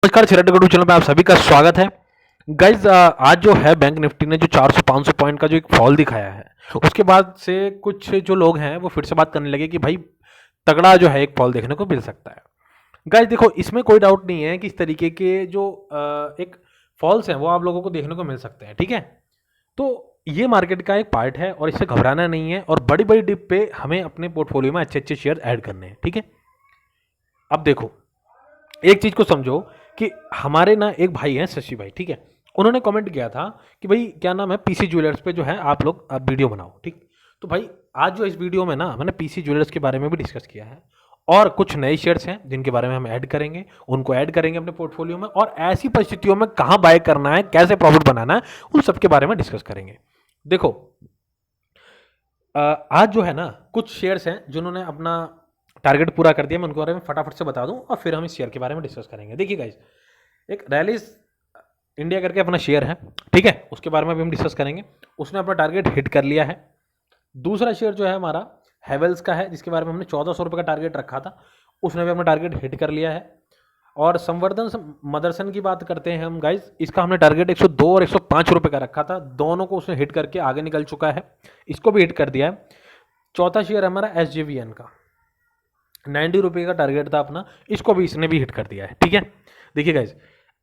नमस्कार share YouTube channel पे आप सभी का स्वागत है। गाइज आज जो है बैंक निफ्टी ने जो 400-500 पॉइंट का जो एक फॉल दिखाया है, उसके बाद से कुछ जो लोग हैं वो फिर से बात करने लगे कि भाई तगड़ा जो है एक फॉल देखने को मिल सकता है। गाइज देखो, इसमें कोई डाउट नहीं है कि इस तरीके के जो एक फॉल्स हैं वो आप लोगों को देखने को मिल सकते हैं, ठीक है। तो ये मार्केट का एक पार्ट है और इससे घबराना नहीं है, और बड़ी बड़ी डिप पे हमें अपने पोर्टफोलियो में अच्छे अच्छे शेयर ऐड करने हैं, ठीक है। अब देखो, एक चीज को समझो कि हमारे ना एक भाई हैं शशि भाई, ठीक है। उन्होंने कमेंट किया था कि भाई क्या नाम है, पीसी ज्वेलर्स पे जो है आप लोग वीडियो बनाओ, ठीक। तो भाई आज जो इस वीडियो में ना मैंने पीसी ज्वेलर्स के बारे में भी डिस्कस किया है, और कुछ नए शेयर्स हैं जिनके बारे में हम ऐड करेंगे, उनको ऐड करेंगे अपने पोर्टफोलियो में, और ऐसी परिस्थितियों में कहाँ बाय करना है, कैसे प्रॉफिट बनाना है, उन सब के बारे में डिस्कस करेंगे। देखो, आज जो है ना कुछ शेयर्स हैं जिन्होंने अपना टारगेट पूरा कर दिया, मैं उनके बारे में फटाफट से बता दूं और फिर हम इस शेयर के बारे में डिस्कस करेंगे। देखिए गाइस, एक रैलिस इंडिया करके अपना शेयर है, ठीक है, उसके बारे में भी हम डिस्कस करेंगे। उसने अपना टारगेट हिट कर लिया है। दूसरा शेयर जो है हमारा हैवेल्स का है, जिसके बारे में हमने 1400 रुपये का टारगेट रखा था, उसने भी अपना टारगेट हिट कर लिया है। और संवर्धन मदरसन की बात करते हैं हम गाइज, इसका हमने टारगेट 102 और 105 रुपये का रखा था, दोनों को उसने हिट करके आगे निकल चुका है, इसको भी हिट कर दिया है। चौथा शेयर हमारा SJVN का 90 रुपये का टारगेट था अपना, इसको भी इसने भी हिट कर दिया है, ठीक है। देखिए गाइज,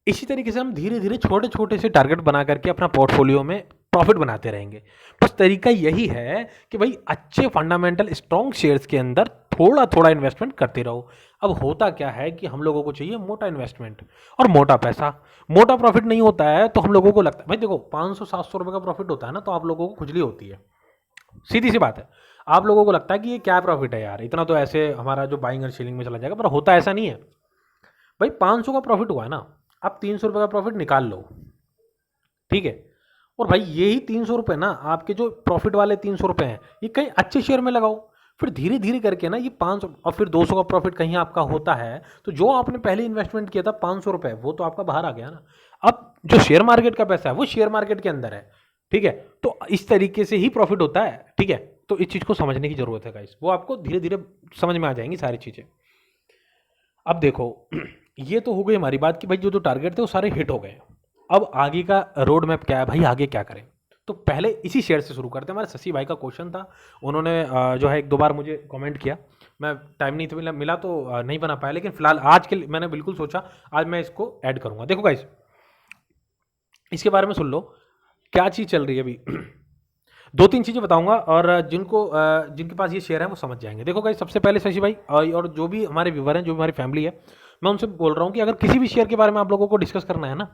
इसी तरीके से हम धीरे धीरे छोटे छोटे से टारगेट बना करके अपना पोर्टफोलियो में प्रॉफिट बनाते रहेंगे। बस तरीका यही है कि भाई अच्छे फंडामेंटल स्ट्रॉन्ग शेयर्स के अंदर थोड़ा थोड़ा इन्वेस्टमेंट करते रहो। अब होता क्या है कि हम लोगों को चाहिए मोटा इन्वेस्टमेंट और मोटा पैसा, मोटा प्रॉफिट नहीं होता है तो हम लोगों को लगता है भाई देखो 500-700 रुपये का प्रॉफिट होता है ना, तो आप लोगों को खुजली होती है, सीधी सी बात है। आप लोगों को लगता है कि ये क्या प्रॉफिट है यार, इतना तो ऐसे हमारा जो बाइंग और सेलिंग में चला जाएगा, पर होता ऐसा नहीं है भाई। 500 का प्रॉफिट हुआ है ना, आप 300 रुपये का प्रॉफिट निकाल लो, ठीक है। और भाई यही 300 रुपये ना, आपके जो प्रॉफिट वाले 300 रुपये हैं, ये कहीं अच्छे शेयर में लगाओ, फिर धीरे धीरे करके ना ये 500 और फिर 200 का प्रॉफिट कहीं आपका होता है, तो जो आपने पहले इन्वेस्टमेंट किया था 500 रुपये, वो तो आपका बाहर आ गया ना। अब जो शेयर मार्केट का पैसा है वो शेयर मार्केट के अंदर है, ठीक है। तो इस तरीके से ही प्रॉफिट होता है, ठीक है। तो इस चीज़ को समझने की जरूरत है गाइस, वो आपको धीरे धीरे समझ में आ जाएंगी सारी चीज़ें। अब देखो, ये तो हो गई हमारी बात कि भाई जो जो टारगेट थे वो सारे हिट हो गए। अब आगे का रोड मैप क्या है भाई, आगे क्या करें। तो पहले इसी शेयर से शुरू करते हैं। हमारे शशि भाई का क्वेश्चन था, उन्होंने जो है एक दो बार मुझे कमेंट किया, मैं टाइम नहीं था मिला तो नहीं बना पाया, लेकिन फिलहाल आज के लिए मैंने बिल्कुल सोचा आज मैं इसको ऐड करूंगा। देखो गाइस, इसके बारे में सुन लो क्या चीज़ चल रही है अभी। दो तीन चीज़ें बताऊंगा और जिनके पास ये शेयर है वो समझ जाएंगे। देखो गाइस, सबसे पहले शशि भाई और जो भी हमारे व्यूवर हैं, जो भी हमारी फैमिली है, मैं उनसे बोल रहा हूँ कि अगर किसी भी शेयर के बारे में आप लोगों को डिस्कस करना है ना,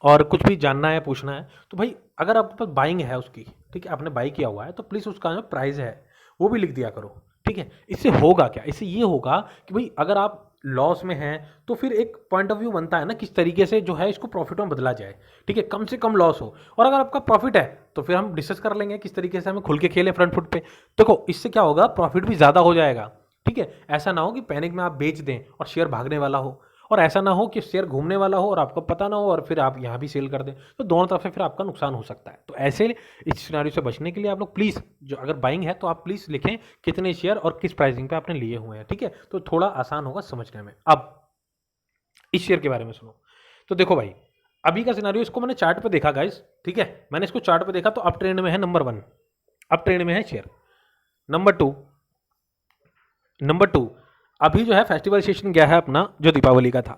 और कुछ भी जानना है पूछना है, तो भाई अगर आपके पास बाइंग है उसकी, ठीक है, आपने बाई किया हुआ है, तो प्लीज़ उसका जो प्राइस है वो भी लिख दिया करो, ठीक है। इससे होगा क्या, इससे ये होगा कि भाई अगर आप लॉस में हैं तो फिर एक पॉइंट ऑफ व्यू बनता है ना किस तरीके से जो है इसको प्रॉफिट में बदला जाए, ठीक है, कम से कम लॉस हो। और अगर आपका प्रॉफिट है तो फिर हम डिस्कस कर लेंगे किस तरीके से हमें खुल के खेले फ्रंट फुट पे। देखो, इससे क्या होगा, प्रॉफिट भी ज़्यादा हो जाएगा, ठीक है। ऐसा ना हो कि पैनिक में आप बेच दें और शेयर भागने वाला हो, और ऐसा ना हो कि शेयर घूमने वाला हो और आपको पता ना हो और फिर आप यहाँ भी सेल कर दें, तो दोनों तरफ से फिर आपका नुकसान हो सकता है। तो ऐसे इस सिनारियो से बचने के लिए आप लोग प्लीज़, जो अगर बाइंग है तो आप प्लीज़ लिखें कितने शेयर और किस प्राइसिंग पे आपने लिए हुए हैं, ठीक है, तो थोड़ा आसान होगा समझने में। अब इस शेयर के बारे में सुनो। तो देखो भाई, अभी का सिनारियो, इसको मैंने चार्ट पे देखा गाइस, ठीक है, मैंने इसको चार्ट पे देखा तो अप ट्रेंड में है, नंबर 1 अप ट्रेंड में है शेयर। नंबर 2 अभी जो है फेस्टिवल सेशन गया है अपना, जो दीपावली का था,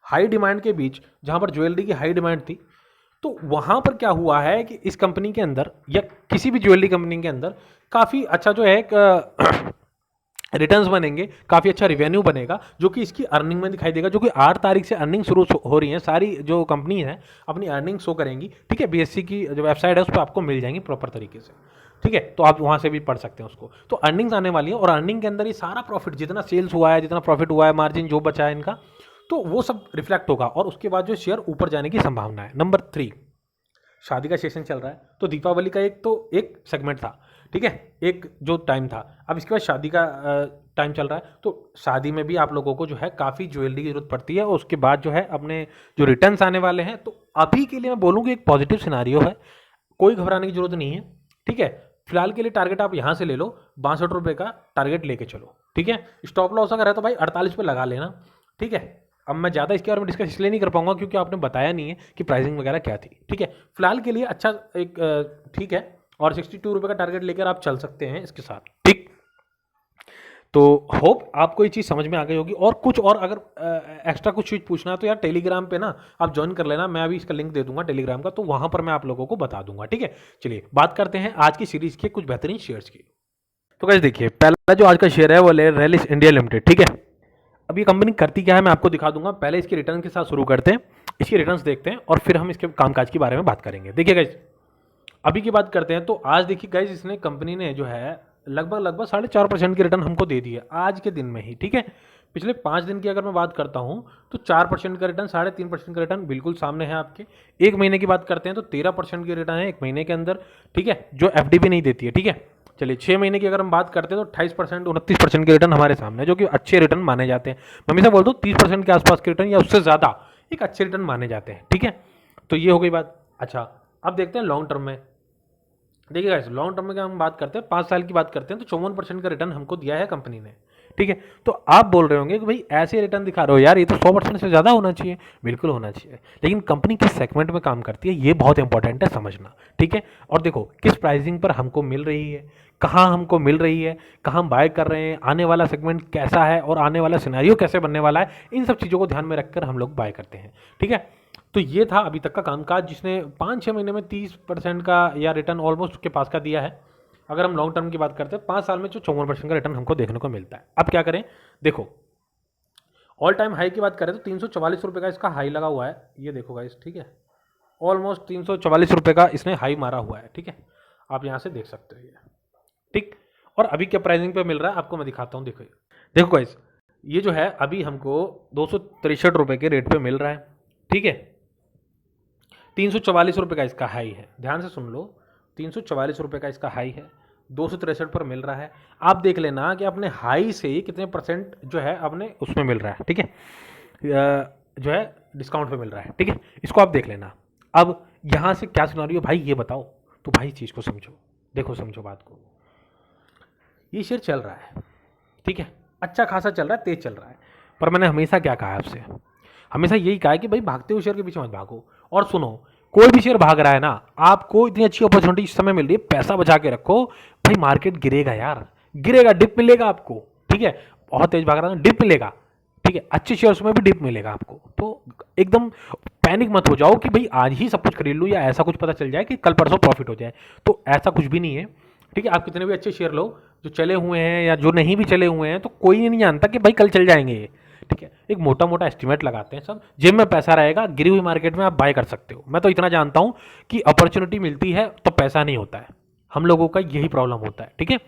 हाई डिमांड के बीच, जहां पर ज्वेलरी की हाई डिमांड थी, तो वहां पर क्या हुआ है कि इस कंपनी के अंदर या किसी भी ज्वेलरी कंपनी के अंदर काफ़ी अच्छा जो है एक रिटर्न्स बनेंगे, काफ़ी अच्छा रिवेन्यू बनेगा, जो कि इसकी अर्निंग में दिखाई देगा, जो कि 8 तारीख से अर्निंग शुरू हो रही है। सारी जो कंपनी है अपनी अर्निंग शो करेंगी, ठीक है, BSE की जो वेबसाइट है उस पर आपको मिल जाएंगी प्रॉपर तरीके से, ठीक है, तो आप वहाँ से भी पढ़ सकते हैं उसको। तो अर्निंग्स आने वाली है, और अर्निंग के अंदर ये सारा प्रॉफिट, जितना सेल्स हुआ है, जितना प्रॉफिट हुआ है, मार्जिन जो बचा है इनका, तो वो सब रिफ्लेक्ट होगा, और उसके बाद जो शेयर ऊपर जाने की संभावना है। नंबर 3, शादी का सेशन चल रहा है, तो दीपावली का एक सेगमेंट था, ठीक है, एक जो टाइम था। अब इसके बाद शादी का टाइम चल रहा है, तो शादी में भी आप लोगों को जो है काफ़ी ज्वेलरी की जरूरत पड़ती है, और उसके बाद जो है अपने जो रिटर्न्स आने वाले हैं, तो अभी के लिए मैं बोलूँगी एक पॉजिटिव सिनारियो है, कोई घबराने की जरूरत नहीं है, ठीक है। फिलहाल के लिए टारगेट आप यहाँ से ले लो, 62 रुपये का टारगेट लेके चलो, ठीक है। स्टॉप लॉस अगर है तो भाई 48 पे लगा लेना, ठीक है। अब मैं ज़्यादा इसके बारे में डिस्कस इसलिए नहीं कर पाऊंगा क्योंकि आपने बताया नहीं है कि प्राइसिंग वगैरह क्या थी। ठीक है, फिलहाल के लिए अच्छा एक ठीक है, और 62 रुपये का टारगेट लेकर आप चल सकते हैं इसके साथ। ठीक, तो होप आपको ये चीज़ समझ में आ गई होगी। और कुछ और अगर एक्स्ट्रा कुछ चीज़ पूछना है तो यार टेलीग्राम पे ना आप ज्वाइन कर लेना, मैं अभी इसका लिंक दे दूंगा टेलीग्राम का, तो वहाँ पर मैं आप लोगों को बता दूंगा। ठीक है, चलिए बात करते हैं आज की सीरीज के कुछ बेहतरीन शेयर्स की। तो गाइस देखिए, पहला जो आज का शेयर है वो रैलिस इंडिया लिमिटेड। ठीक है, अब ये कंपनी करती क्या है मैं आपको दिखा दूंगा। पहले इसके रिटर्न के साथ शुरू करते हैं, इसके रिटर्न्स देखते हैं और फिर हम इसके कामकाज के बारे में बात करेंगे। देखिए गाइस, अभी की बात करते हैं तो आज देखिए गाइस, इसने कंपनी ने जो है लगभग 4.5% की रिटर्न हमको दे दी है आज के दिन में ही। ठीक है, पिछले 5 दिन की अगर मैं बात करता हूं तो 4% का रिटर्न, 3.5% का रिटर्न बिल्कुल सामने है आपके। एक महीने की बात करते हैं तो 13% की रिटर्न है एक महीने के अंदर। ठीक है, जो एफडी नहीं देती है। ठीक है, चलिए 6 महीने की अगर हम बात करते हैं तो 28%, 29% के रिटर्न हमारे सामने है, जो कि अच्छे रिटर्न माने जाते हैं। मैं हमेशा बोलता हूँ 30% के आसपास के रिटर्न या उससे ज़्यादा एक अच्छे रिटर्न माने जाते हैं। ठीक है, तो ये हो गई बात। अच्छा, अब देखते हैं लॉन्ग टर्म में। देखिए गाइस, लॉन्ग टर्म में क्या हम बात करते हैं, 5 साल की बात करते हैं तो 54% का रिटर्न हमको दिया है कंपनी ने। ठीक है, तो आप बोल रहे होंगे कि भाई ऐसे रिटर्न दिखा रहे हो यार, ये तो 100% से ज़्यादा होना चाहिए। बिल्कुल होना चाहिए, लेकिन कंपनी किस सेगमेंट में काम करती है ये बहुत इंपॉर्टेंट है समझना। ठीक है, और देखो किस प्राइसिंग पर हमको मिल रही है, कहाँ हमको मिल रही है, कहाँ हम बाय कर रहे हैं, आने वाला सेगमेंट कैसा है और आने वाला सिनेरियो कैसे बनने वाला है, इन सब चीज़ों को ध्यान में रखकर हम लोग बाय करते हैं। ठीक है, तो ये था अभी तक का कामकाज, जिसने 5-6 महीने में 30% का या रिटर्न ऑलमोस्ट उसके पास का दिया है। अगर हम लॉन्ग टर्म की बात करते हैं 5 साल में जो 54% का रिटर्न हमको देखने को मिलता है। अब क्या करें, देखो ऑल टाइम हाई की बात करें तो 344 रुपये का इसका हाई लगा हुआ है, ये देखो गाइस। ठीक है, ऑलमोस्ट 344 रुपये का इसने हाई मारा हुआ है। ठीक है, आप यहाँ से देख सकते हो ये। ठीक, और अभी क्या प्राइसिंग पे मिल रहा है आपको मैं दिखाता हूँ। देखो देखो गाइस, ये जो है अभी हमको 263 रुपये के रेट पे मिल रहा है। ठीक है, 344 रुपये का इसका हाई है, ध्यान से सुन लो, 344 रुपये का इसका हाई है, 263 पर मिल रहा है। आप देख लेना कि अपने हाई से ही कितने परसेंट जो है अपने उसमें मिल रहा है। ठीक है, जो है डिस्काउंट पे मिल रहा है। ठीक है, इसको आप देख लेना। अब यहाँ से क्या सिनेरियो भाई ये बताओ, तो भाई चीज़ को समझो, देखो समझो बात को। ये शेयर चल रहा है, ठीक है, अच्छा खासा चल रहा है, तेज चल रहा है, पर मैंने हमेशा क्या कहा है आपसे, हमेशा यही कहा है कि भाई भागते हुए शेयर के पीछे मत भागो। और सुनो, कोई भी शेयर भाग रहा है ना, आपको इतनी अच्छी अपॉर्चुनिटी इस समय मिल रही है, पैसा बचा के रखो भाई, मार्केट गिरेगा यार, गिरेगा, डिप मिलेगा आपको। ठीक है, बहुत तेज भाग रहा है ना, डिप मिलेगा। ठीक है, अच्छे शेयर्स में भी डिप मिलेगा आपको, तो एकदम पैनिक मत हो जाओ कि भाई आज ही सब कुछ खरीद लूँ या ऐसा कुछ पता चल जाए कि कल परसों प्रॉफिट हो जाए, तो ऐसा कुछ भी नहीं है। ठीक है, आप कितने भी अच्छे शेयर लो जो चले हुए हैं या जो नहीं भी चले हुए हैं, तो कोई नहीं जानता कि भाई कल चल जाएंगे ये। ठीक है, एक मोटा मोटा एस्टिमेट लगाते हैं सब, जेब में पैसा रहेगा, गिरी हुई मार्केट में आप बाय कर सकते हो। मैं तो इतना जानता हूं कि अपॉर्चुनिटी मिलती है तो पैसा नहीं होता है, हम लोगों का यही प्रॉब्लम होता है। ठीक है,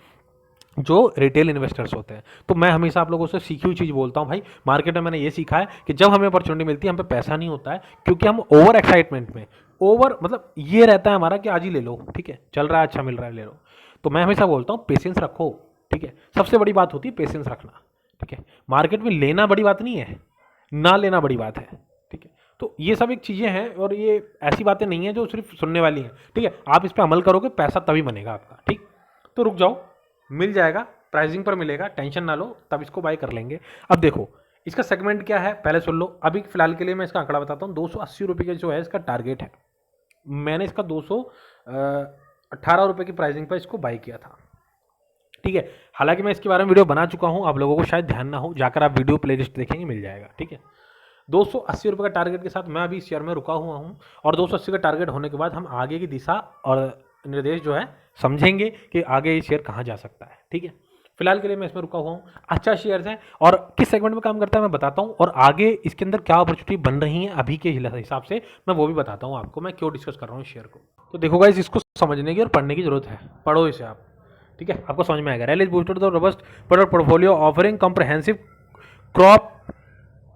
जो रिटेल इन्वेस्टर्स होते हैं, तो मैं हमेशा आप लोगों से सीखी हुई चीज़ बोलता हूँ भाई, मार्केट में मैंने ये सीखा है कि जब हमें अपॉर्चुनिटी मिलती है हम पे पैसा नहीं होता है, क्योंकि हम ओवर एक्साइटमेंट में, ओवर मतलब ये रहता है हमारा कि आज ही ले लो, ठीक है, चल रहा है, अच्छा मिल रहा है, ले लो। तो मैं हमेशा बोलता हूँ पेशेंस रखो। ठीक है, सबसे बड़ी बात होती है पेशेंस रखना। ठीक है, मार्केट में लेना बड़ी बात नहीं है, ना लेना बड़ी बात है। ठीक है, तो ये सब एक चीज़ें हैं और ये ऐसी बातें नहीं है जो सिर्फ सुनने वाली हैं। ठीक है, आप इस पर अमल करोगे, पैसा तभी बनेगा आपका। ठीक, तो रुक जाओ, मिल जाएगा, प्राइसिंग पर मिलेगा, टेंशन ना लो, तब इसको बाय कर लेंगे। अब देखो इसका सेगमेंट क्या है पहले सुन लो। अभी फिलहाल के लिए मैं इसका आंकड़ा बताता हूँ, 280 रुपये का जो है इसका टारगेट है। मैंने इसका 218 रुपये की प्राइसिंग पर इसको बाय किया था। ठीक है, हालांकि मैं इसके बारे में वीडियो बना चुका हूं, आप लोगों को शायद ध्यान ना हो, जाकर आप वीडियो प्लेलिस्ट देखेंगे, मिल जाएगा। ठीक है, 280 रुपये का टारगेट के साथ मैं अभी इस शेयर में रुका हुआ हूं, और 280 का टारगेट होने के बाद हम आगे की दिशा और निर्देश जो है समझेंगे कि आगे ये शेयर कहाँ जा सकता है। ठीक है, फिलहाल के लिए मैं इसमें रुका हुआ हूँ। अच्छा शेयर है और किस सेगमेंट में काम करता है मैं बताता हूँ, और आगे इसके अंदर क्या अपॉर्चुनिटी बन रही है अभी के हिसाब से मैं वो भी बताता हूँ आपको, मैं क्यों डिस्कस कर रहा हूँ शेयर को। तो देखो गाइस, इसको समझने की और पढ़ने की जरूरत है, पढ़ो इसे आप। ठीक है, आपको समझ में आएगा। Rallis boosted the robust product portfolio offering comprehensive crop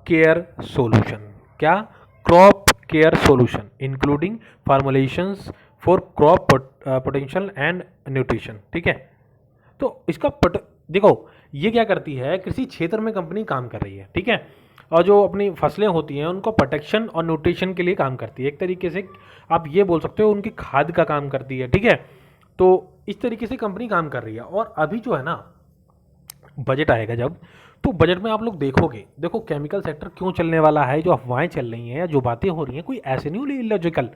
care solution. क्या? Crop care solution including formulations for crop potential and nutrition. ठीक है, तो इसका देखो ये क्या करती है, कृषि क्षेत्र में कंपनी काम कर रही है। ठीक है, और जो अपनी फसलें होती हैं उनको प्रोटेक्शन और न्यूट्रिशन के लिए काम करती है, एक तरीके से आप ये बोल सकते हो उनकी खाद का काम करती है। ठीक है, तो इस तरीके से कंपनी काम कर रही है। और अभी जो है ना, बजट आएगा जब, तो बजट में आप लोग देखोगे, देखो केमिकल सेक्टर क्यों चलने वाला है, जो अफवाहें चल रही हैं या जो बातें हो रही हैं कोई ऐसे नहीं इलॉजिकल,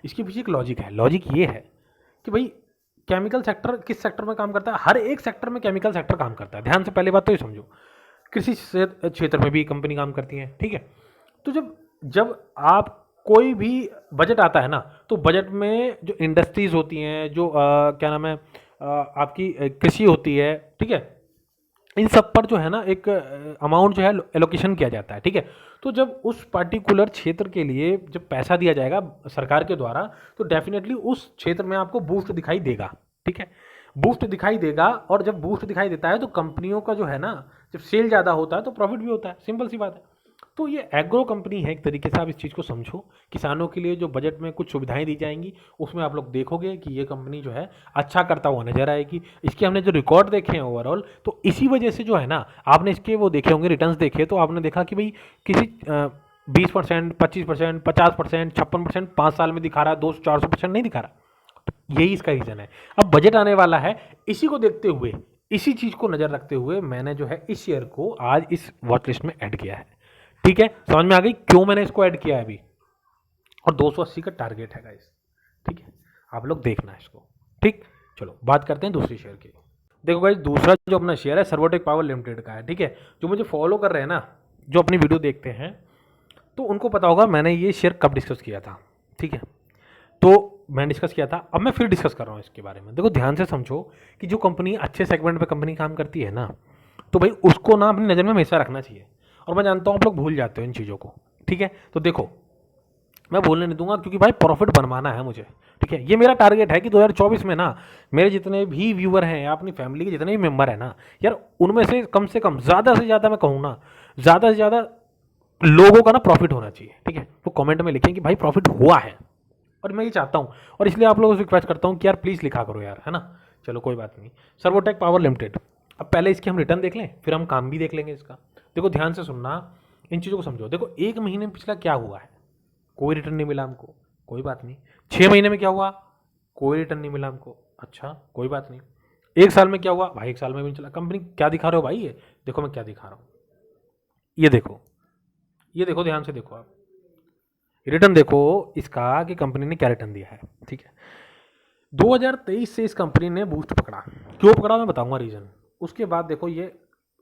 इसके पीछे एक लॉजिक है। लॉजिक ये है कि भाई केमिकल सेक्टर किस सेक्टर में काम करता है, हर एक सेक्टर में केमिकल सेक्टर काम करता है। ध्यान से पहले बात तो ये समझो, कृषि क्षेत्र में भी कंपनी काम करती है, ठीक है। तो जब जब आप कोई भी बजट आता है ना, तो बजट में जो इंडस्ट्रीज होती हैं, जो क्या नाम है आपकी कृषि होती है, ठीक है, इन सब पर जो है ना एक अमाउंट जो है एलोकेशन किया जाता है, ठीक है। तो जब उस पर्टिकुलर क्षेत्र के लिए जब पैसा दिया जाएगा सरकार के द्वारा, तो डेफिनेटली उस क्षेत्र में आपको बूस्ट दिखाई देगा, ठीक है, बूस्ट दिखाई देगा। और जब बूस्ट दिखाई देता है तो कंपनियों का जो है ना, जब सेल ज़्यादा होता है तो प्रॉफिट भी होता है, सिंपल सी बात है। तो ये एग्रो कंपनी है एक तरीके से, आप इस चीज़ को समझो। किसानों के लिए जो बजट में कुछ सुविधाएं दी जाएंगी, उसमें आप लोग देखोगे कि ये कंपनी जो है अच्छा करता हुआ नजर आएगी। इसके हमने जो रिकॉर्ड देखे हैं ओवरऑल, तो इसी वजह से जो है ना, आपने इसके वो देखे होंगे रिटर्न्स देखे, तो आपने देखा कि भाई किसी 20%, 25%, 50%, 56% 5 साल में दिखा रहा है, 200-400% नहीं दिखा रहा। तो यही इसका रीज़न है। अब बजट आने वाला है, इसी को देखते हुए, इसी चीज़ को नज़र रखते हुए मैंने जो है इस शेयर को आज इस वॉच लिस्ट में ऐड किया है, ठीक है। समझ में आ गई क्यों मैंने इसको ऐड किया है अभी। और 280 का टारगेट है गाइस, ठीक है, आप लोग देखना है इसको, ठीक। चलो बात करते हैं दूसरी शेयर की। देखो गाइस, दूसरा जो अपना शेयर है सर्वोटेक पावर लिमिटेड का है, ठीक है। जो मुझे फॉलो कर रहे हैं ना, जो अपनी वीडियो देखते हैं, तो उनको पता होगा मैंने ये शेयर कब डिस्कस किया था, ठीक है। तो मैंने डिस्कस किया था, अब मैं फिर डिस्कस कर रहा हूँ इसके बारे में। देखो ध्यान से समझो कि जो कंपनी अच्छे सेगमेंट पे कंपनी काम करती है ना, तो भाई उसको ना अपनी नज़र में हमेशा रखना चाहिए। और मैं जानता हूँ आप लोग भूल जाते हो इन चीज़ों को, ठीक है। तो देखो मैं बोलने नहीं दूंगा, क्योंकि भाई प्रॉफिट बनवाना है मुझे, ठीक है। ये मेरा टारगेट है कि 2024 में ना, मेरे जितने भी व्यूअर हैं या अपनी फैमिली के जितने भी मेंबर हैं ना यार, उनमें से कम ज़्यादा से ज़्यादा, मैं कहूँ ना ज़्यादा से ज़्यादा लोगों का ना प्रॉफिट होना चाहिए, ठीक है। वो कमेंट में लिखें कि भाई प्रॉफिट हुआ है, और मैं ये चाहता हूँ, और इसलिए आप लोगों से रिक्वेस्ट करता हूँ कि यार प्लीज़ लिखा करो यार, है ना। चलो कोई बात नहीं। सर्वोटेक पावर लिमिटेड, अब पहले इसके हम रिटर्न देख लें, फिर हम काम भी देख लेंगे इसका। देखो ध्यान से सुनना, इन चीज़ों को समझो। देखो 1 महीने में पिछला क्या हुआ है, कोई रिटर्न नहीं मिला हमको, कोई बात नहीं। 6 महीने में क्या हुआ, कोई रिटर्न नहीं मिला हमको, अच्छा कोई बात नहीं। 1 साल में क्या हुआ भाई, 1 साल में भी नहीं चला। कंपनी क्या दिखा रहे हो भाई, ये देखो मैं क्या दिखा रहा हूँ, ये देखो, ये देखो, ध्यान से देखो आप, रिटर्न देखो इसका कि कंपनी ने क्या रिटर्न दिया है, ठीक है। 2023 से इस कंपनी ने बूस्ट पकड़ा, क्यों पकड़ा मैं बताऊंगा रीज़न। उसके बाद देखो ये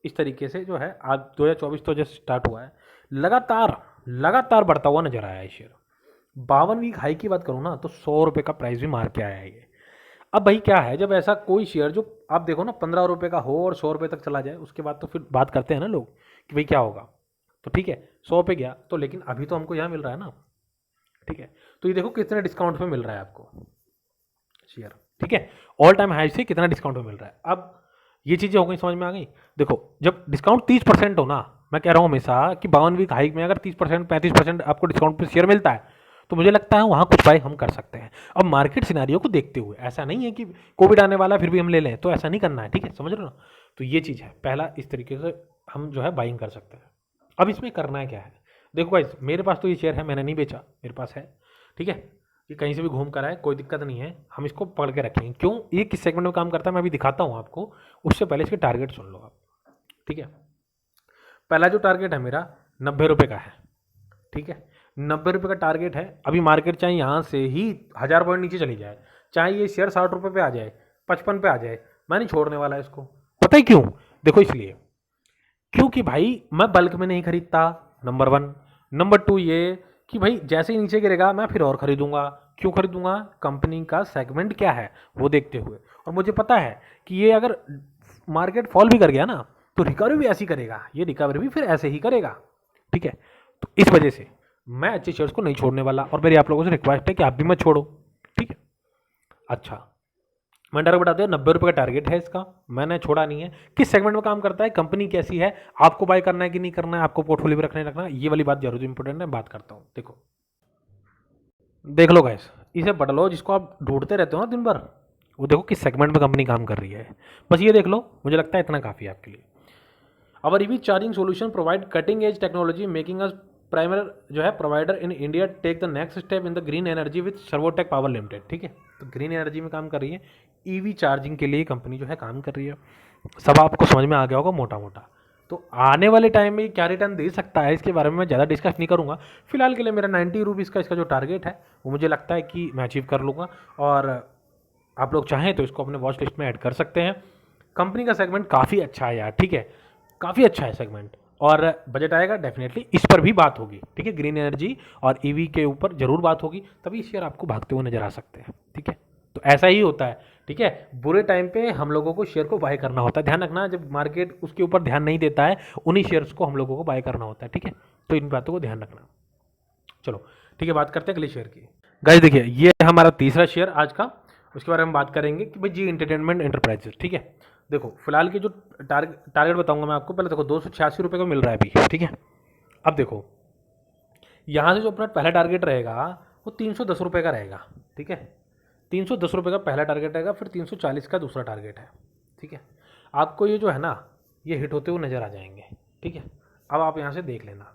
इस तरीके से जो है, आज 2024 तो जस्ट स्टार्ट हुआ है, लगातार लगातार बढ़ता हुआ नजर आया है शेयर। 52 वीक हाई की बात करूँ ना, तो 100 रुपये का प्राइस भी मार के आया है ये। अब भाई क्या है, जब ऐसा कोई शेयर जो आप देखो ना 15 रुपये का हो और 100 रुपये तक चला जाए, उसके बाद तो फिर बात करते हैं ना लोग कि भाई क्या होगा। तो ठीक है 100 पे गया तो, लेकिन अभी तो हमको यहाँ मिल रहा है ना, ठीक है। तो ये देखो कितने डिस्काउंट पे मिल रहा है आपको शेयर, ठीक है। ऑल टाइम हाई से कितना डिस्काउंट पे मिल रहा है। अब ये चीज़ें हो गई, समझ में आ गई। देखो जब डिस्काउंट 30% हो ना, मैं कह रहा हूँ हमेशा कि 52 वीक हाइक में अगर 30% 35% आपको डिस्काउंट पे शेयर मिलता है, तो मुझे लगता है वहाँ कुछ बाय हम कर सकते हैं। अब मार्केट सिनारियो को देखते हुए, ऐसा नहीं है कि कोविड आने वाला फिर भी हम ले लें, तो ऐसा नहीं करना है, ठीक है, समझ रहे हो ना। तो ये चीज़ है, पहला इस तरीके से हम जो है बाइंग कर सकते हैं। अब इसमें करना है क्या है, देखो गाइस मेरे पास तो ये शेयर है, मैंने नहीं बेचा, मेरे पास है, ठीक है। ये कहीं से भी घूम कर आए कोई दिक्कत नहीं है, हम इसको पढ़ के रखेंगे क्यों, ये किस सेगमेंट में काम करता है मैं अभी दिखाता हूँ आपको। उससे पहले इसके टारगेट सुन लो आप, ठीक है। पहला जो टारगेट है मेरा 90 रुपये का है, ठीक है। 90 रुपये का टारगेट है। अभी मार्केट चाहे यहाँ से ही 1000 पॉइंट नीचे चली जाए, चाहे ये शेयर 60 रुपये पे आ जाए, 55 पे आ जाए, मैं नहीं छोड़ने वाला इसको। पता है क्यों, देखो इसलिए क्योंकि भाई मैं बल्क में नहीं खरीदता, नंबर 1। नंबर 2 ये कि भाई जैसे ही नीचे गिरेगा मैं फिर और खरीदूंगा। क्यों खरीदूंगा, कंपनी का सेगमेंट क्या है वो देखते हुए। और मुझे पता है कि ये अगर मार्केट फॉल भी कर गया ना, तो रिकवरी भी ऐसी करेगा, ये रिकवरी भी फिर ऐसे ही करेगा, ठीक है। तो इस वजह से मैं अच्छे शेयर्स को नहीं छोड़ने वाला, और मेरी आप लोगों से रिक्वेस्ट है कि आप भी मत छोड़ो, ठीक है। अच्छा मैं डायरेक्ट बता दिया 90 रुपये का टारगेट है इसका, मैंने छोड़ा नहीं है। किस सेगमेंट में काम करता है, कंपनी कैसी है, आपको बाय करना है कि नहीं करना है, आपको पोर्टफोलियो में रखना है, ये वाली बात जरूर इंपॉर्टेंट है, बात करता हूँ। देखो देख लो गाइस, इसे पढ़ लो, जिसको आप ढूंढते रहते हो ना दिन भर, वो देखो किस सेगमेंट में कंपनी काम कर रही है, बस ये देख लो, मुझे लगता है इतना काफ़ी है आपके लिए। Our EV charging solution provide cutting edge technology making us primer जो है provider in India take the next step in the green energy with Servotech power limited, ठीक है। तो ग्रीन एनर्जी में काम कर रही है, ईवी चार्जिंग के लिए कंपनी जो है काम कर रही है। सब आपको समझ में आ गया होगा मोटा मोटा, तो आने वाले टाइम में क्या रिटर्न दे सकता है इसके बारे में मैं ज़्यादा डिस्कस नहीं करूँगा। फिलहाल के लिए मेरा 90 रुपीज़ का इसका जो टारगेट है वो मुझे लगता है कि मैं अचीव कर लूँगा, और आप लोग चाहें तो इसको अपने वॉच लिस्ट में ऐड कर सकते हैं। कंपनी का सेगमेंट काफ़ी अच्छा है यार, ठीक है, काफ़ी अच्छा है सेगमेंट, और बजट आएगा डेफिनेटली इस पर भी बात होगी, ठीक है, ग्रीन एनर्जी और ईवी के ऊपर जरूर बात होगी, तभी शेयर आपको भागते हुए नजर आ सकते हैं, ठीक है। तो ऐसा ही होता है, ठीक है, बुरे टाइम पे हम लोगों को शेयर को बाय करना होता है, ध्यान रखना, जब मार्केट उसके ऊपर ध्यान नहीं देता है उन्हीं शेयर्स को हम लोगों को बाय करना होता है, ठीक है। तो इन बातों को ध्यान रखना। चलो ठीक है, बात करते हैं अगले शेयर की। गाइस देखिए, ये है हमारा तीसरा शेयर आज का, उसके बारे में बात करेंगे कि भाई जी एंटरटेनमेंट एंटरप्राइजेस, ठीक है। देखो फिलहाल की जो टारगेट बताऊंगा मैं आपको, पहले देखो 286 रुपये का मिल रहा है अभी, ठीक है। अब देखो यहाँ से जो अपना पहला टारगेट रहेगा वो 310 रुपये का रहेगा, ठीक है। 310 रुपये का पहला टारगेट रहेगा, फिर 340 का दूसरा टारगेट है, ठीक है। आपको ये जो है ना, ये हिट होते हुए नजर आ जाएंगे, ठीक है। अब आप यहाँ से देख लेना,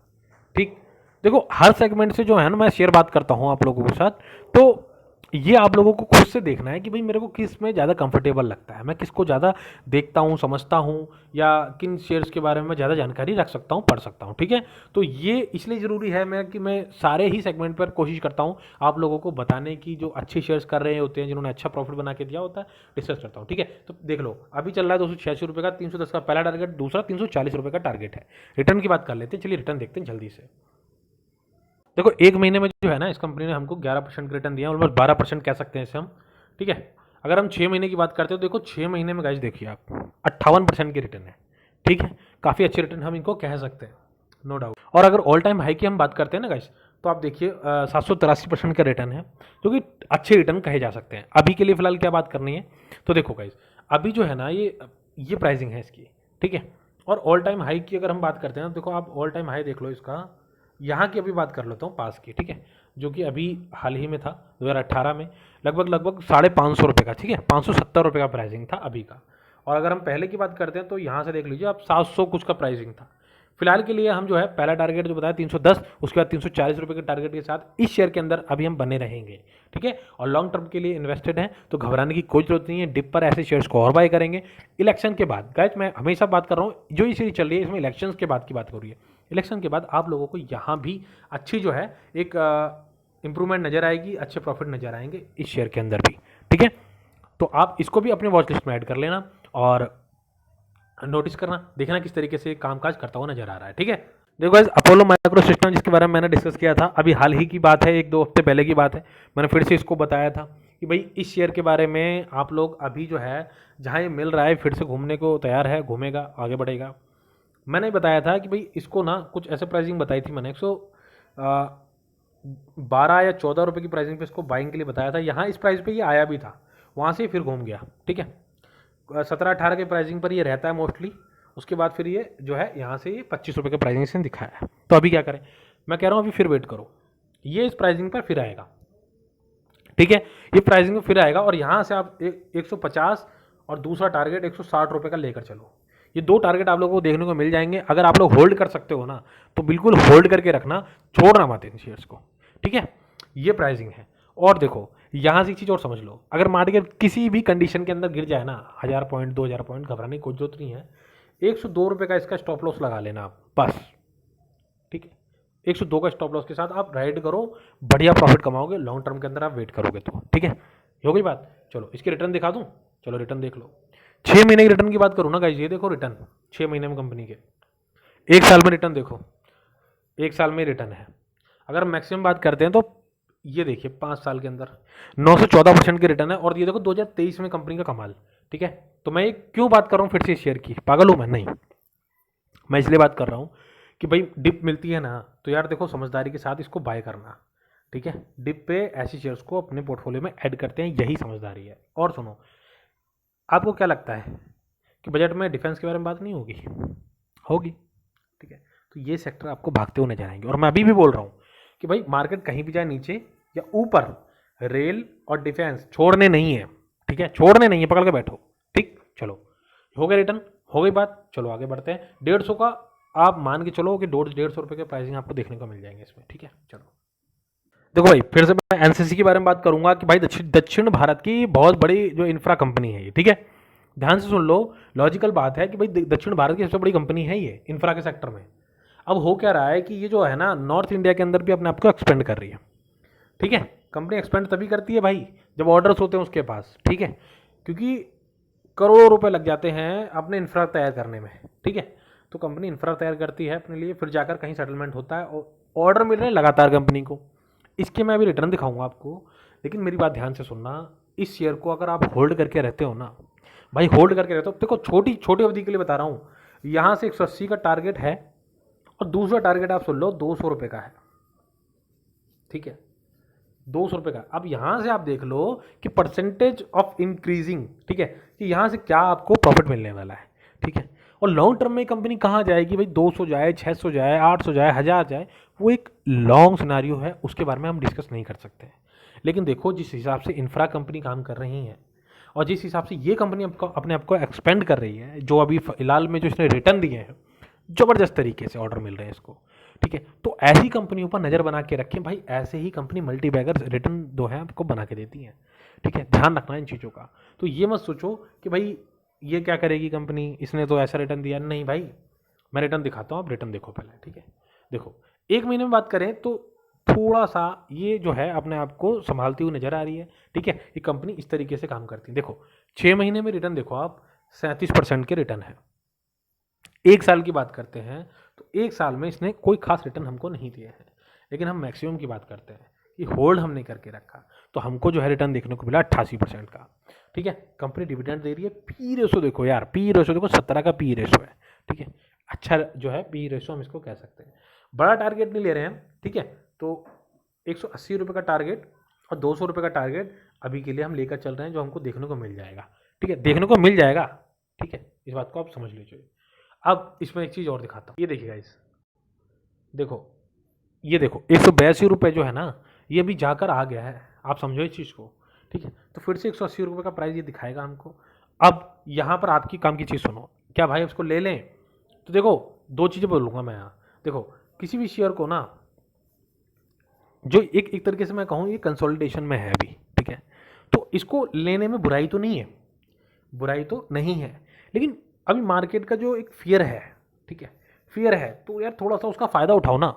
ठीक। देखो हर सेगमेंट से जो है ना मैं शेयर बात करता हूँ आप लोगों के साथ, तो ये आप लोगों को खुद से देखना है कि भाई मेरे को किस में ज़्यादा कंफर्टेबल लगता है, मैं किसको ज़्यादा देखता हूँ, समझता हूँ, या किन शेयर्स के बारे में ज़्यादा जानकारी रख सकता हूँ, पढ़ सकता हूँ, ठीक है। तो ये इसलिए ज़रूरी है मैं कि मैं सारे ही सेगमेंट पर कोशिश करता हूँ आप लोगों को बताने की, जो अच्छे शेयर्स कर रहे होते हैं, जिन्होंने अच्छा प्रॉफिट बना के दिया होता है, डिस्कस करता हूँ, ठीक है। तो देख लो अभी चल रहा है 286 रुपये का, 310 का पहला टारगेट, दूसरा 340 रुपये का टारगेट है। रिटर्न की बात कर लेते हैं, चलिए रिटर्न देखते हैं जल्दी से। देखो एक महीने में जो है ना इस कंपनी ने हमको 11% का रिटर्न दिया, ऑलमोस्ट 12% कह सकते हैं इसे हम, ठीक है। अगर हम 6 महीने की बात करते हैं तो देखो 6 महीने में गाइस देखिए आप 58% की रिटर्न है, ठीक है। काफ़ी अच्छी रिटर्न हम इनको कह सकते हैं, नो डाउट। और अगर ऑल टाइम हाई की हम बात करते हैं ना गाइस, तो आप देखिए 783% का रिटर्न है, जो कि अच्छे रिटर्न कहे जा सकते हैं। अभी के लिए फिलहाल क्या बात करनी है, तो देखो गाइस अभी जो है ना ये प्राइसिंग है इसकी, ठीक है। और ऑल टाइम हाई की अगर हम बात करते हैं ना, देखो आप ऑल टाइम हाई देख लो इसका, यहाँ की अभी बात कर लेता हूँ पास की, ठीक है, जो कि अभी हाल ही में था 2018 में, लगभग 550 रुपये का, ठीक है, 570 रुपये का प्राइसिंग था अभी का। और अगर हम पहले की बात करते हैं तो यहाँ से देख लीजिए आप 700 कुछ का प्राइसिंग था। फिलहाल के लिए हम जो है पहला टारगेट जो बताया 310, उसके बाद 340 रुपये के टारगेट के साथ इस शेयर के अंदर अभी हम बने रहेंगे, ठीक है। और लॉन्ग टर्म के लिए इन्वेस्टेड हैं तो घबराने की कोई जरूरत नहीं है, डिप पर ऐसे शेयर्स को और बाय करेंगे। इलेक्शन के बाद गाइस, मैं हमेशा बात कर रहा हूँ, जो ये सीरीज चल रही है इसमें इलेक्शन के बाद की बात हो रही है। इलेक्शन के बाद आप लोगों को यहाँ भी अच्छी जो है एक इंप्रूवमेंट नजर आएगी, अच्छे प्रॉफिट नजर आएंगे इस शेयर के अंदर भी, ठीक है। तो आप इसको भी अपने वॉच लिस्ट में ऐड कर लेना और नोटिस करना, देखना किस तरीके से कामकाज करता हुआ नजर आ रहा है, ठीक है। देखो गाइस अपोलो माइक्रो सिस्टम जिसके बारे में मैंने डिस्कस किया था, अभी हाल ही की बात है, 1-2 हफ्ते पहले की बात है, मैंने फिर से इसको बताया था कि भाई इस शेयर के बारे में आप लोग अभी जो है जहाँ ये मिल रहा है फिर से घूमने को तैयार है, घूमेगा, आगे बढ़ेगा। मैंने बताया था कि भाई इसको ना कुछ ऐसे प्राइसिंग बताई थी मैंने, 112 या 14 रुपये की प्राइसिंग पे इसको बाइंग के लिए बताया था। यहाँ इस प्राइस पे ये आया भी था, वहाँ से फिर घूम गया, ठीक है। 17-18 के प्राइसिंग पर ये रहता है मोस्टली, उसके बाद फिर ये जो है यहाँ से ये 25 रुपये के प्राइसिंग से दिखाया है। तो अभी क्या करें, मैं कह रहा हूँ अभी फिर वेट करो, ये इस प्राइसिंग पर फिर आएगा, ठीक है। ये प्राइसिंग में फिर आएगा और यहाँ से आप 150 और दूसरा टारगेट 160 रुपये का लेकर चलो। ये दो टारगेट आप लोगों को देखने को मिल जाएंगे। अगर आप लोग होल्ड कर सकते हो ना तो बिल्कुल होल्ड करके रखना, छोड़ना मत इन शेयर्स को, ठीक है। ये प्राइसिंग है। और देखो यहाँ से एक चीज़ और समझ लो, अगर मार्केट किसी भी कंडीशन के अंदर गिर जाए ना 1000 पॉइंट 2000 पॉइंट, घबराने की कोई जरूरत नहीं है। 102 रुपये का इसका स्टॉप लॉस लगा लेना आप बस, ठीक है। 102 का स्टॉप लॉस के साथ आप राइड करो, बढ़िया प्रॉफिट कमाओगे लॉन्ग टर्म के अंदर, आप वेट करोगे तो, ठीक है। हो गई बात। चलो इसकी रिटर्न दिखा दूं, चलो रिटर्न देख लो। 6 महीने की रिटर्न की बात करूँ ना गाइस, ये देखो रिटर्न 6 महीने में कंपनी के, 1 साल में रिटर्न देखो, 1 साल में रिटर्न है। अगर मैक्सिमम बात करते हैं तो ये देखिए 5 साल के अंदर 914% की रिटर्न है। और ये देखो 2023 में कंपनी का कमाल, ठीक है। तो मैं ये क्यों बात कर रहा हूँ फिर से शेयर की, पागल हूँ मैं? नहीं, मैं इसलिए बात कर रहा हूँ कि भाई डिप मिलती है ना तो यार देखो समझदारी के साथ इसको बाय करना, ठीक है। डिप पे ऐसी शेयर्स को अपने पोर्टफोलियो में ऐड करते हैं, यही समझदारी है। और सुनो, आपको क्या लगता है कि बजट में डिफेंस के बारे में बात नहीं होगी? होगी, ठीक है। तो ये सेक्टर आपको भागते हुए नजर आएंगे। और मैं अभी भी बोल रहा हूँ कि भाई मार्केट कहीं भी जाए, नीचे या ऊपर, रेल और डिफेंस छोड़ने नहीं है, ठीक है, छोड़ने नहीं है, पकड़ के बैठो, ठीक। चलो हो गया रिटर्न, हो गई बात, चलो आगे बढ़ते हैं। 150 का आप मान के चलो कि 150 रुपये के प्राइसिंग आपको देखने को मिल जाएंगे इसमें, ठीक है। चलो देखो भाई, फिर से मैं एनसीसी के बारे में बात करूंगा कि भाई दक्षिण भारत की बहुत बड़ी जो इंफ्रा कंपनी है ये, ठीक है। ध्यान से सुन लो, लॉजिकल बात है कि भाई दक्षिण भारत की सबसे बड़ी कंपनी है ये इंफ्रा के सेक्टर में। अब हो क्या रहा है कि ये जो है ना नॉर्थ इंडिया के अंदर भी अपने आप को एक्सपेंड कर रही है, ठीक है। कंपनी एक्सपेंड तभी करती है भाई जब ऑर्डर्स होते हैं उसके पास, ठीक है, क्योंकि करोड़ों रुपए लग जाते हैं अपने इंफ्रा तैयार करने में, ठीक है। तो कंपनी इंफ्रा तैयार करती है अपने लिए, फिर जाकर कहीं सेटलमेंट होता है और ऑर्डर मिल रहे हैं लगातार कंपनी को। इसके मैं अभी रिटर्न दिखाऊंगा आपको, लेकिन मेरी बात ध्यान से सुनना। इस शेयर को अगर आप होल्ड करके रहते हो ना भाई, होल्ड करके रहते हो, देखो छोटी छोटी अवधि के लिए बता रहा हूँ, यहाँ से 180 का टारगेट है और दूसरा टारगेट आप सुन लो 200 रुपये का है, ठीक है, 200 रुपये का। अब यहाँ से आप देख लो कि परसेंटेज ऑफ इंक्रीजिंग, ठीक है, कि यहाँ से क्या आपको प्रॉफिट मिलने वाला है, ठीक है। और लॉन्ग टर्म में कंपनी कहाँ जाएगी भाई, 200 जाए, 600 जाए, 800 जाए, 1000 जाए, वो एक लॉन्ग सिनारियो है, उसके बारे में हम डिस्कस नहीं कर सकते। लेकिन देखो जिस हिसाब से इंफ्रा कंपनी काम कर रही है और जिस हिसाब से ये कंपनी अपने आप को एक्सपेंड कर रही है, जो अभी फिलहाल में जो इसने रिटर्न दिए हैं ज़बरदस्त तरीके से ऑर्डर मिल रहे हैं इसको, ठीक है। तो ऐसी कंपनियों पर नज़र बना के रखें भाई, ऐसे ही कंपनी मल्टी बैगर रिटर्न जो है आपको बना के देती है, ठीक है। ध्यान रखना इन चीज़ों का। तो ये मत सोचो कि भाई ये क्या करेगी कंपनी, इसने तो ऐसा रिटर्न दिया, नहीं भाई, मैं रिटर्न दिखाता हूँ, आप रिटर्न देखो पहले, ठीक है। देखो 1 महीने में बात करें तो थोड़ा सा ये जो है अपने आप को संभालती हुई नजर आ रही है, ठीक है। ये कंपनी इस तरीके से काम करती है। देखो 6 महीने में रिटर्न देखो आप 37% के रिटर्न है। 1 साल की बात करते हैं तो 1 साल में इसने कोई खास रिटर्न हमको नहीं दिए हैं, लेकिन हम मैक्सिमम की बात करते हैं कि होल्ड हमने करके रखा तो हमको जो है रिटर्न देखने को मिला 88% का, ठीक है। कंपनी डिविडेंड दे रही है, पी रेशो देखो यार, पी रेशो देखो 17 का पी रेशो है, ठीक है। अच्छा जो है पी रेशो हम इसको कह सकते हैं। बड़ा टारगेट नहीं ले रहे हैं, ठीक है। तो 180 रुपये का टारगेट और 200 रुपये का टारगेट अभी के लिए हम लेकर चल रहे हैं, जो हमको देखने को मिल जाएगा, ठीक है, देखने को मिल जाएगा, ठीक है। इस बात को आप समझ लीजिए। अब इसमें एक चीज़ और दिखाता हूँ, ये देखिएगा इस, देखो ये देखो 182 रुपये जो है ना, ये भी जाकर आ गया है, आप समझो इस चीज़ को, ठीक है। तो फिर से 180 रुपये का प्राइस ये दिखाएगा हमको। अब यहाँ पर आपकी काम की चीज़ सुनो, क्या भाई उसको ले लें? तो देखो 2 चीज़ें बोलूँगा मैं यहाँ। देखो किसी भी शेयर को ना, जो एक तरीके से मैं कहूँ ये कंसोलिडेशन में है अभी, ठीक है, तो इसको लेने में बुराई तो नहीं है, बुराई तो नहीं है, लेकिन अभी मार्केट का जो एक फियर है, ठीक है, फियर है, तो यार थोड़ा सा उसका फ़ायदा उठाओ ना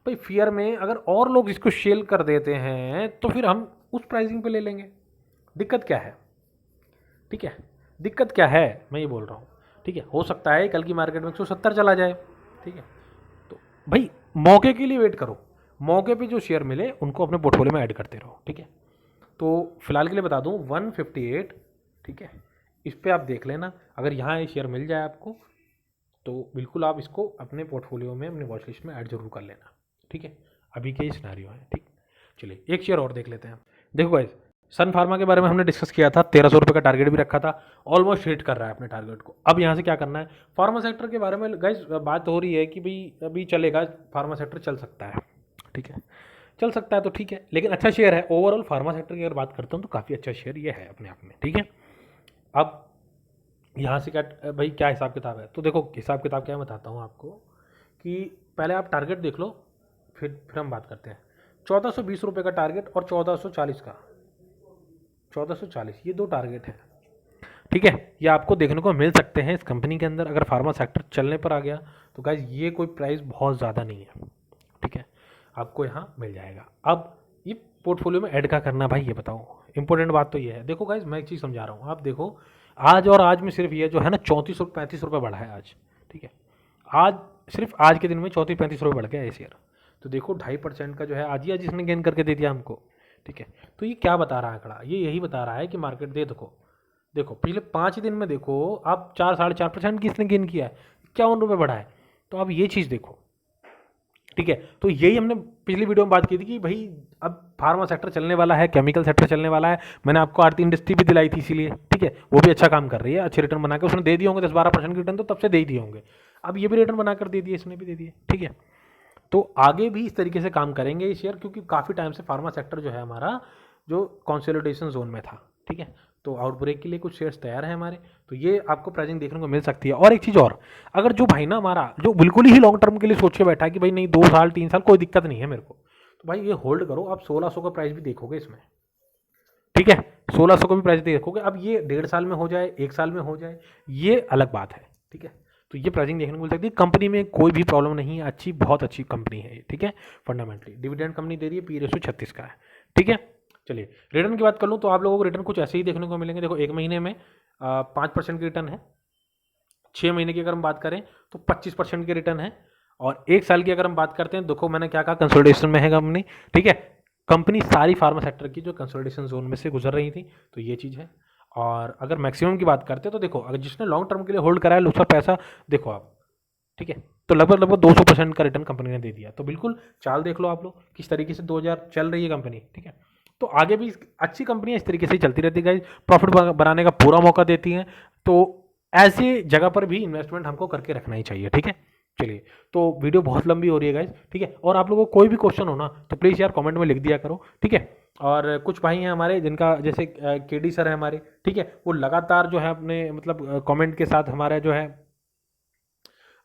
भाई। फियर में अगर और लोग इसको सेल कर देते हैं तो फिर हम उस प्राइसिंग पे ले लेंगे, दिक्कत क्या है, ठीक है, दिक्कत क्या है, मैं ये बोल रहा हूँ, ठीक है। हो सकता है कल की मार्केट में 170 चला जाए, ठीक है, तो भाई मौके के लिए वेट करो, मौके पे जो शेयर मिले उनको अपने पोर्टफोलियो में ऐड करते रहो, ठीक है। तो फिलहाल के लिए बता दूं 158, ठीक है, इस पर आप देख लेना, अगर यहाँ ये शेयर मिल जाए आपको तो बिल्कुल आप इसको अपने पोर्टफोलियो में, अपने वॉच लिस्ट में ऐड जरूर कर लेना, ठीक है। अभी के सिनेरियो है, ठीक। चलिए एक शेयर और देख लेते हैं। देखो गाइस, सन फार्मा के बारे में हमने डिस्कस किया था, 1300 रुपये का टारगेट भी रखा था, ऑलमोस्ट हिट कर रहा है अपने टारगेट को। अब यहाँ से क्या करना है, फार्मा सेक्टर के बारे में गाइस बात हो रही है कि भाई अभी चलेगा, फार्मा सेक्टर चल सकता है, ठीक है, चल सकता है तो ठीक है, लेकिन अच्छा शेयर है ओवरऑल। फार्मा सेक्टर की अगर बात करता हूँ तो काफ़ी अच्छा शेयर ये है अपने आप में, ठीक है। अब यहाँ से क्या भाई क्या हिसाब किताब है, तो देखो हिसाब किताब क्या बताता हूँ आपको कि पहले आप टारगेट देख लो, फिर हम बात करते हैं। 1420 रुपये का टारगेट और 1440 का, 1440 ये 2 टारगेट हैं, ठीक है। ये आपको देखने को मिल सकते हैं इस कंपनी के अंदर। अगर फार्मा सेक्टर चलने पर आ गया तो गाइज ये कोई प्राइस बहुत ज़्यादा नहीं है, ठीक है, आपको यहाँ मिल जाएगा। अब ये पोर्टफोलियो में ऐड का करना भाई, ये बताओ, इंपॉर्टेंट बात तो ये है। देखो गाइज मैं एक चीज़ समझा रहा हूँ, आप देखो आज और आज में सिर्फ ये जो है ना 34-35 रुपये बढ़ा है आज, ठीक है, आज सिर्फ आज के दिन में 34-35 रुपये बढ़ गया है शेयर। तो देखो 2.5% का जो है आज ही आज इसने गेन करके दे दिया हमको, ठीक है। तो ये क्या बता रहा है आंकड़ा, ये यही बता रहा है कि मार्केट देखो पिछले 5 दिन में देखो आप 4-4.5% की इसने गेन किया है, 51 रुपये बढ़ा है। तो आप ये चीज़ देखो, ठीक है। तो यही हमने पिछली वीडियो में बात की थी कि भाई अब फार्मा सेक्टर चलने वाला है, केमिकल सेक्टर चलने वाला है। मैंने आपको आरती इंडस्ट्री भी दिलाई थी इसीलिए, ठीक है, वो भी अच्छा काम कर रही है, अच्छे रिटर्न बना के उसने दे दिए होंगे, 10-12% के रिटर्न तो तब से दे ही दिए होंगे। अब ये भी रिटर्न बनाकर दे दिए, इसने भी दे दिए, ठीक है। तो आगे भी इस तरीके से काम करेंगे ये शेयर, क्योंकि काफ़ी टाइम से फार्मा सेक्टर जो है हमारा जो कंसोलिडेशन जोन में था, ठीक है। तो आउटब्रेक के लिए कुछ शेयर्स तैयार हैं हमारे, तो ये आपको प्राइसिंग देखने को मिल सकती है। और एक चीज़ और, अगर जो भाई ना हमारा जो बिल्कुल ही लॉन्ग टर्म के लिए सोच के बैठा है कि भाई नहीं 2 साल 3 साल कोई दिक्कत नहीं है मेरे को, तो भाई ये होल्ड करो। आप 1600 का प्राइस भी देखोगे इसमें, ठीक है, 1600 को भी प्राइस दे रखोगे। अब ये 1.5 साल में हो जाए, 1 साल में हो जाए, ये अलग बात है, ठीक है। तो ये प्राइसिंग देखने को मिल सकती है। कंपनी में कोई भी प्रॉब्लम नहीं है, अच्छी, बहुत अच्छी कंपनी है ये, ठीक है। फंडामेंटली डिविडेंड कंपनी दे रही है, पी रेशो 36 का है, ठीक है। चलिए रिटर्न की बात कर लूँ तो आप लोगों को रिटर्न कुछ ऐसे ही देखने को मिलेंगे। देखो 1 महीने में 5% की रिटर्न है, 6 महीने की अगर हम बात करें तो 25% की रिटर्न है, और 1 साल की अगर हम बात करते हैं, देखो मैंने क्या कहा, कंसोलिडेशन में है कंपनी, ठीक है। कंपनी सारी फार्मा सेक्टर की जो कंसोलिडेशन जोन में से गुजर रही थी, तो ये चीज़ है। और अगर मैक्सिमम की बात करते हैं तो देखो, अगर जिसने लॉन्ग टर्म के लिए होल्ड करा है उसका पैसा देखो आप, ठीक है, तो लगभग लगभग 200% का रिटर्न कंपनी ने दे दिया। तो बिल्कुल चाल देख लो आप लोग किस तरीके से 2000 चल रही है कंपनी, ठीक है। तो आगे भी अच्छी कंपनियां इस तरीके से ही चलती रहती है, प्रॉफिट बनाने का पूरा मौका देती हैं। तो ऐसी जगह पर भी इन्वेस्टमेंट हमको करके रखना ही चाहिए, ठीक है। चलिए, तो वीडियो बहुत लंबी हो रही है गाइज, ठीक है। और आप लोगों को कोई भी क्वेश्चन हो ना तो प्लीज़ यार कमेंट में लिख दिया करो, ठीक है। और कुछ भाई हैं हमारे जिनका, जैसे केडी सर है हमारे, ठीक है, वो लगातार जो है अपने मतलब कमेंट के साथ हमारा जो है,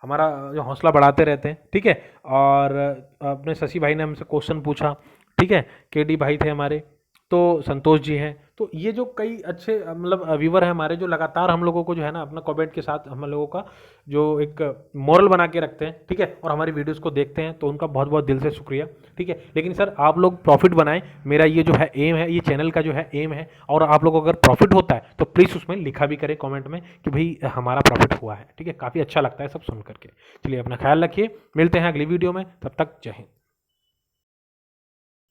हमारा जो हौसला बढ़ाते रहते हैं, ठीक है। और अपने शशि भाई ने हमसे क्वेश्चन पूछा, ठीक है, केडी भाई थे हमारे, तो संतोष जी हैं। तो ये जो कई अच्छे मतलब व्यूवर हैं हमारे, जो लगातार हम लोगों को जो है ना अपना कमेंट के साथ हम लोगों का जो एक मोरल बना के रखते हैं, ठीक है, और हमारी वीडियोस को देखते हैं, तो उनका बहुत बहुत दिल से शुक्रिया, ठीक है। लेकिन सर आप लोग प्रॉफिट बनाएं, मेरा ये जो है एम है, ये चैनल का जो है एम है। और आप लोगों को अगर प्रॉफिट होता है तो प्लीज़ उसमें लिखा भी करें कॉमेंट में कि भाई हमारा प्रॉफिट हुआ है, ठीक है। काफ़ी अच्छा लगता है सब सुन करके। चलिए अपना ख्याल रखिए, मिलते हैं अगली वीडियो में, तब तक जय हिंद।